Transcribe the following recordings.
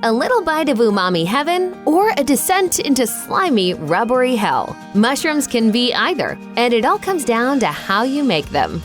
A little bite of umami heaven or a descent into slimy, rubbery hell? Mushrooms can be either, and it all comes down to how you make them.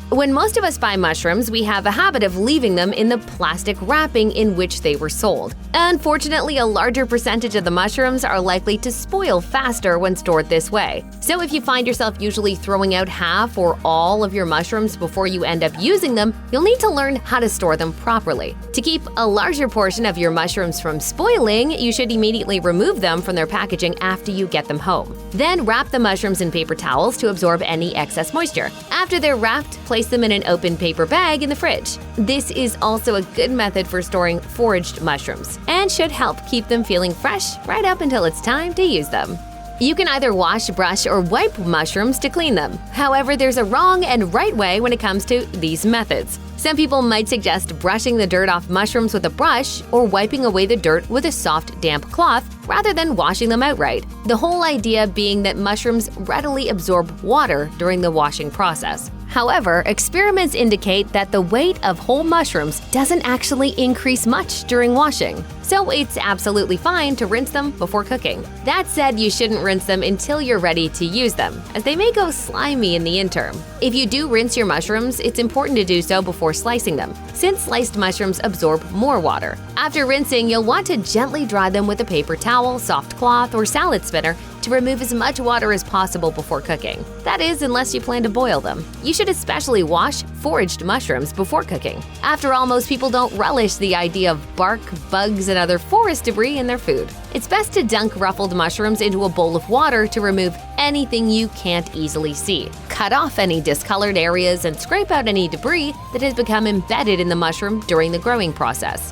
When most of us buy mushrooms, we have a habit of leaving them in the plastic wrapping in which they were sold. Unfortunately, a larger percentage of the mushrooms are likely to spoil faster when stored this way. So if you find yourself usually throwing out half or all of your mushrooms before you end up using them, you'll need to learn how to store them properly. To keep a larger portion of your mushrooms from spoiling, you should immediately remove them from their packaging after you get them home. Then wrap the mushrooms in paper towels to absorb any excess moisture. After they're wrapped, place them in an open paper bag in the fridge. This is also a good method for storing foraged mushrooms and should help keep them feeling fresh right up until it's time to use them. You can either wash, brush, or wipe mushrooms to clean them. However, there's a wrong and right way when it comes to these methods. Some people might suggest brushing the dirt off mushrooms with a brush or wiping away the dirt with a soft, damp cloth rather than washing them outright. The whole idea being that mushrooms readily absorb water during the washing process. However, experiments indicate that the weight of whole mushrooms doesn't actually increase much during washing, so it's absolutely fine to rinse them before cooking. That said, you shouldn't rinse them until you're ready to use them, as they may go slimy in the interim. If you do rinse your mushrooms, it's important to do so before slicing them, since sliced mushrooms absorb more water. After rinsing, you'll want to gently dry them with a paper towel, soft cloth, or salad spinner to remove as much water as possible before cooking. That is, unless you plan to boil them. You should especially wash foraged mushrooms before cooking. After all, most people don't relish the idea of bark, bugs, and other forest debris in their food. It's best to dunk ruffled mushrooms into a bowl of water to remove anything you can't easily see. Cut off any discolored areas and scrape out any debris that has become embedded in the mushroom during the growing process.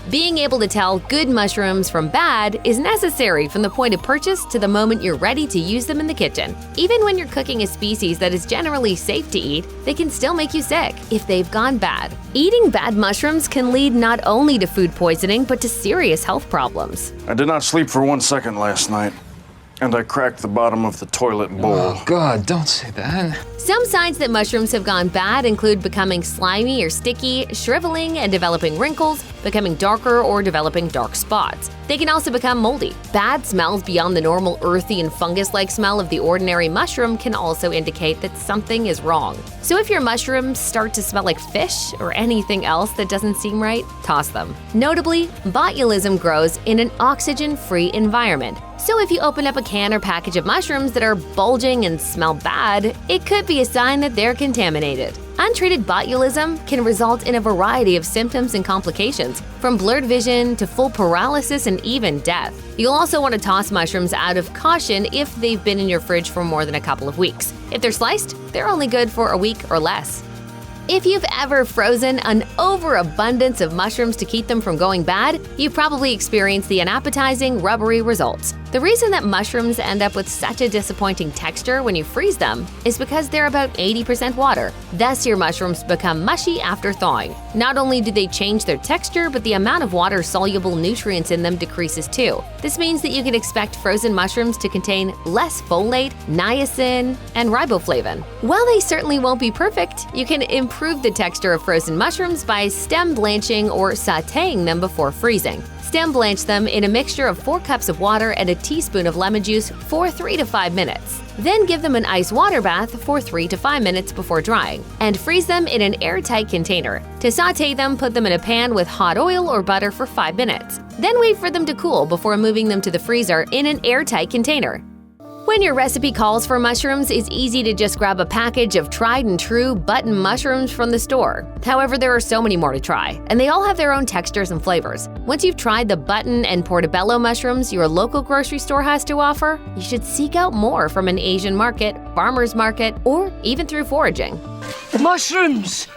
Being able to tell good mushrooms from bad is necessary from the point of purchase to the moment you're ready to use them in the kitchen. Even when you're cooking a species that is generally safe to eat, they can still make you sick if they've gone bad. Eating bad mushrooms can lead not only to food poisoning but to serious health problems. I did not sleep for 1 second last night, and I cracked the bottom of the toilet bowl. Oh, God, don't say that. Some signs that mushrooms have gone bad include becoming slimy or sticky, shriveling and developing wrinkles, becoming darker or developing dark spots. They can also become moldy. Bad smells beyond the normal earthy and fungus-like smell of the ordinary mushroom can also indicate that something is wrong. So if your mushrooms start to smell like fish or anything else that doesn't seem right, toss them. Notably, botulism grows in an oxygen-free environment. So if you open up a can or package of mushrooms that are bulging and smell bad, it could be a sign that they're contaminated. Untreated botulism can result in a variety of symptoms and complications, from blurred vision to full paralysis and even death. You'll also want to toss mushrooms out of caution if they've been in your fridge for more than a couple of weeks. If they're sliced, they're only good for a week or less. If you've ever frozen an overabundance of mushrooms to keep them from going bad, you've probably experienced the unappetizing, rubbery results. The reason that mushrooms end up with such a disappointing texture when you freeze them is because they're about 80% water. Thus, your mushrooms become mushy after thawing. Not only do they change their texture, but the amount of water-soluble nutrients in them decreases too. This means that you can expect frozen mushrooms to contain less folate, niacin, and riboflavin. While they certainly won't be perfect, you can improve the texture of frozen mushrooms by stem blanching or sautéing them before freezing. Stem blanch them in a mixture of 4 cups of water and a teaspoon of lemon juice for 3 to 5 minutes. Then give them an ice water bath for 3 to 5 minutes before drying, and freeze them in an airtight container. To sauté them, put them in a pan with hot oil or butter for 5 minutes. Then wait for them to cool before moving them to the freezer in an airtight container. When your recipe calls for mushrooms, it's easy to just grab a package of tried and true button mushrooms from the store. However, there are so many more to try, and they all have their own textures and flavors. Once you've tried the button and portobello mushrooms your local grocery store has to offer, you should seek out more from an Asian market, farmer's market, or even through foraging. Mushrooms!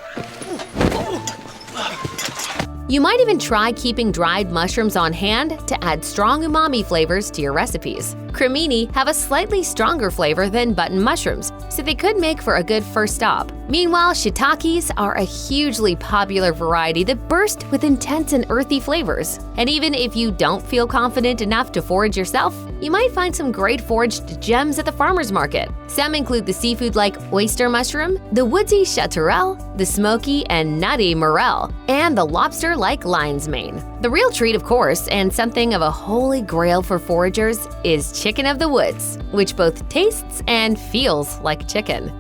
You might even try keeping dried mushrooms on hand to add strong umami flavors to your recipes. Cremini have a slightly stronger flavor than button mushrooms, so they could make for a good first stop. Meanwhile, shiitakes are a hugely popular variety that burst with intense and earthy flavors. And even if you don't feel confident enough to forage yourself, you might find some great foraged gems at the farmer's market. Some include the seafood-like oyster mushroom, the woodsy chaturelle, the smoky and nutty morel, and the lobster-like lion's mane. The real treat, of course, and something of a holy grail for foragers, is chicken of the woods, which both tastes and feels like chicken.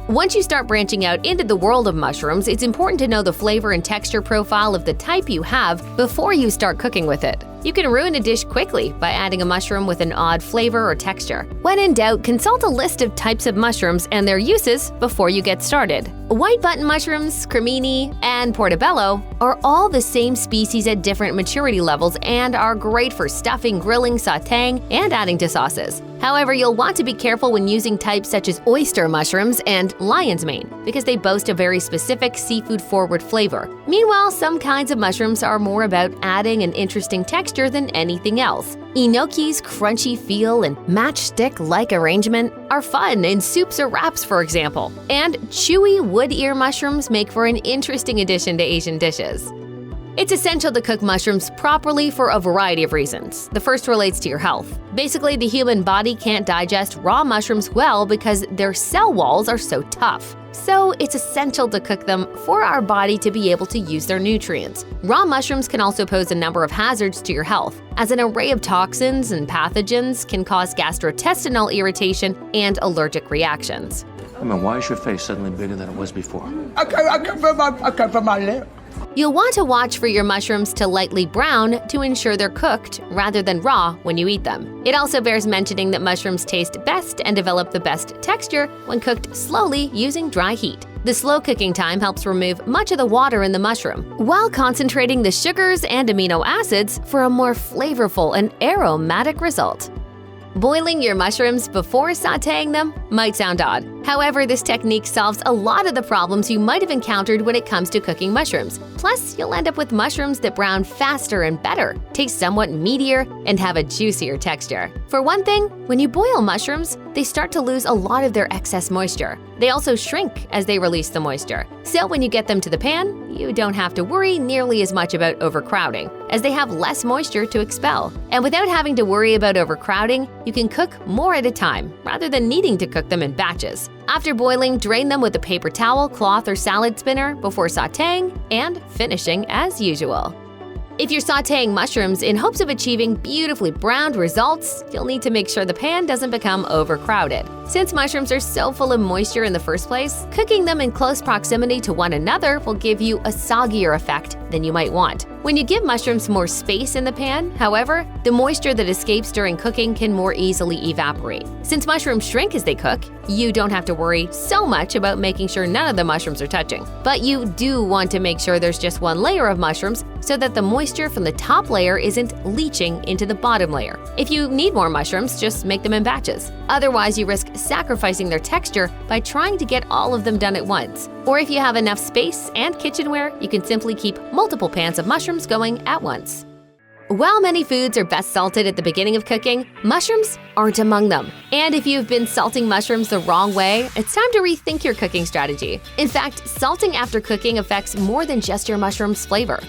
Once you start branching out into the world of mushrooms, it's important to know the flavor and texture profile of the type you have before you start cooking with it. You can ruin a dish quickly by adding a mushroom with an odd flavor or texture. When in doubt, consult a list of types of mushrooms and their uses before you get started. White button mushrooms, cremini, and portobello are all the same species at different maturity levels and are great for stuffing, grilling, sautéing, and adding to sauces. However, you'll want to be careful when using types such as oyster mushrooms and lion's mane because they boast a very specific seafood-forward flavor. Meanwhile, some kinds of mushrooms are more about adding an interesting texture than anything else. Enoki's crunchy feel and matchstick-like arrangement are fun in soups or wraps, for example. And chewy wood ear mushrooms make for an interesting addition to Asian dishes. It's essential to cook mushrooms properly for a variety of reasons. The first relates to your health. Basically, the human body can't digest raw mushrooms well because their cell walls are so tough. So it's essential to cook them for our body to be able to use their nutrients. Raw mushrooms can also pose a number of hazards to your health, as an array of toxins and pathogens can cause gastrointestinal irritation and allergic reactions. I mean, why is your face suddenly bigger than it was before? I can't feel my lip. You'll want to watch for your mushrooms to lightly brown to ensure they're cooked rather than raw when you eat them. It also bears mentioning that mushrooms taste best and develop the best texture when cooked slowly using dry heat. The slow cooking time helps remove much of the water in the mushroom, while concentrating the sugars and amino acids for a more flavorful and aromatic result. Boiling your mushrooms before sautéing them might sound odd. However, this technique solves a lot of the problems you might have encountered when it comes to cooking mushrooms. Plus, you'll end up with mushrooms that brown faster and better, taste somewhat meatier, and have a juicier texture. For one thing, when you boil mushrooms, they start to lose a lot of their excess moisture. They also shrink as they release the moisture. So when you get them to the pan, you don't have to worry nearly as much about overcrowding, as they have less moisture to expel. And without having to worry about overcrowding, you can cook more at a time, rather than needing to cook them in batches. After boiling, drain them with a paper towel, cloth, or salad spinner before sautéing and finishing as usual. If you're sautéing mushrooms in hopes of achieving beautifully browned results, you'll need to make sure the pan doesn't become overcrowded. Since mushrooms are so full of moisture in the first place, cooking them in close proximity to one another will give you a soggier effect than you might want. When you give mushrooms more space in the pan, however, the moisture that escapes during cooking can more easily evaporate. Since mushrooms shrink as they cook, you don't have to worry so much about making sure none of the mushrooms are touching. But you do want to make sure there's just one layer of mushrooms so that the moisture from the top layer isn't leaching into the bottom layer. If you need more mushrooms, just make them in batches. Otherwise, you risk sacrificing their texture by trying to get all of them done at once. Or if you have enough space and kitchenware, you can simply keep multiple pans of mushrooms going at once. While many foods are best salted at the beginning of cooking, mushrooms aren't among them. And if you've been salting mushrooms the wrong way, it's time to rethink your cooking strategy. In fact, salting after cooking affects more than just your mushroom's flavor.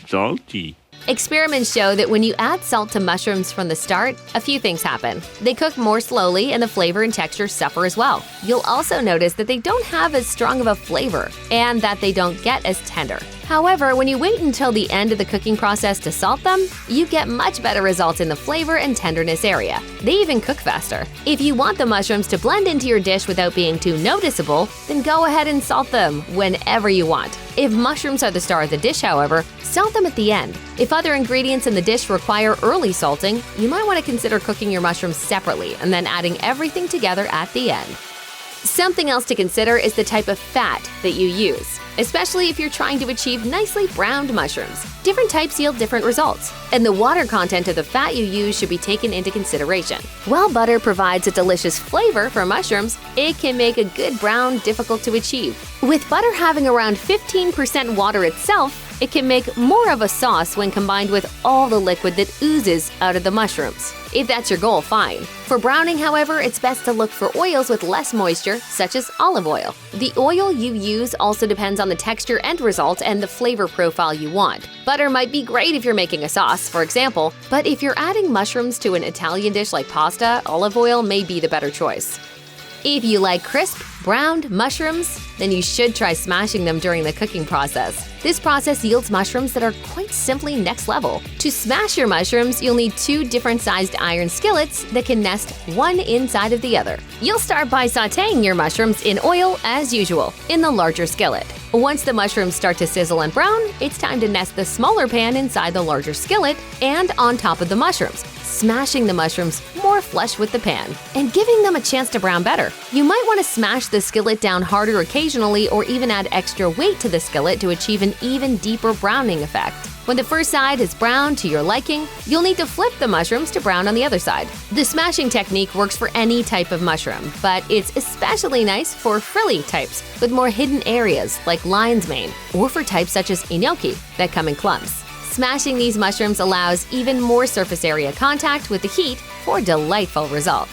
Salty. Experiments show that when you add salt to mushrooms from the start, a few things happen. They cook more slowly and the flavor and texture suffer as well. You'll also notice that they don't have as strong of a flavor and that they don't get as tender. However, when you wait until the end of the cooking process to salt them, you get much better results in the flavor and tenderness area. They even cook faster. If you want the mushrooms to blend into your dish without being too noticeable, then go ahead and salt them whenever you want. If mushrooms are the star of the dish, however, salt them at the end. If other ingredients in the dish require early salting, you might want to consider cooking your mushrooms separately and then adding everything together at the end. Something else to consider is the type of fat that you use, especially if you're trying to achieve nicely browned mushrooms. Different types yield different results, and the water content of the fat you use should be taken into consideration. While butter provides a delicious flavor for mushrooms, it can make a good brown difficult to achieve. With butter having around 15% water itself, It can make more of a sauce when combined with all the liquid that oozes out of the mushrooms. If that's your goal, fine. For browning, however, it's best to look for oils with less moisture, such as olive oil. The oil you use also depends on the texture end result and the flavor profile you want. Butter might be great if you're making a sauce, for example, but if you're adding mushrooms to an Italian dish like pasta, olive oil may be the better choice. If you like crisp, browned mushrooms, then you should try smashing them during the cooking process. This process yields mushrooms that are quite simply next level. To smash your mushrooms, you'll need 2 different sized iron skillets that can nest one inside of the other. You'll start by sautéing your mushrooms in oil as usual, in the larger skillet. Once the mushrooms start to sizzle and brown, it's time to nest the smaller pan inside the larger skillet and on top of the mushrooms, smashing the mushrooms more flush with the pan and giving them a chance to brown better. You might want to smash the skillet down harder occasionally or even add extra weight to the skillet to achieve an even deeper browning effect. When the first side is browned to your liking, you'll need to flip the mushrooms to brown on the other side. The smashing technique works for any type of mushroom, but it's especially nice for frilly types with more hidden areas like lion's mane, or for types such as gnocchi that come in clumps. Smashing these mushrooms allows even more surface area contact with the heat for delightful results.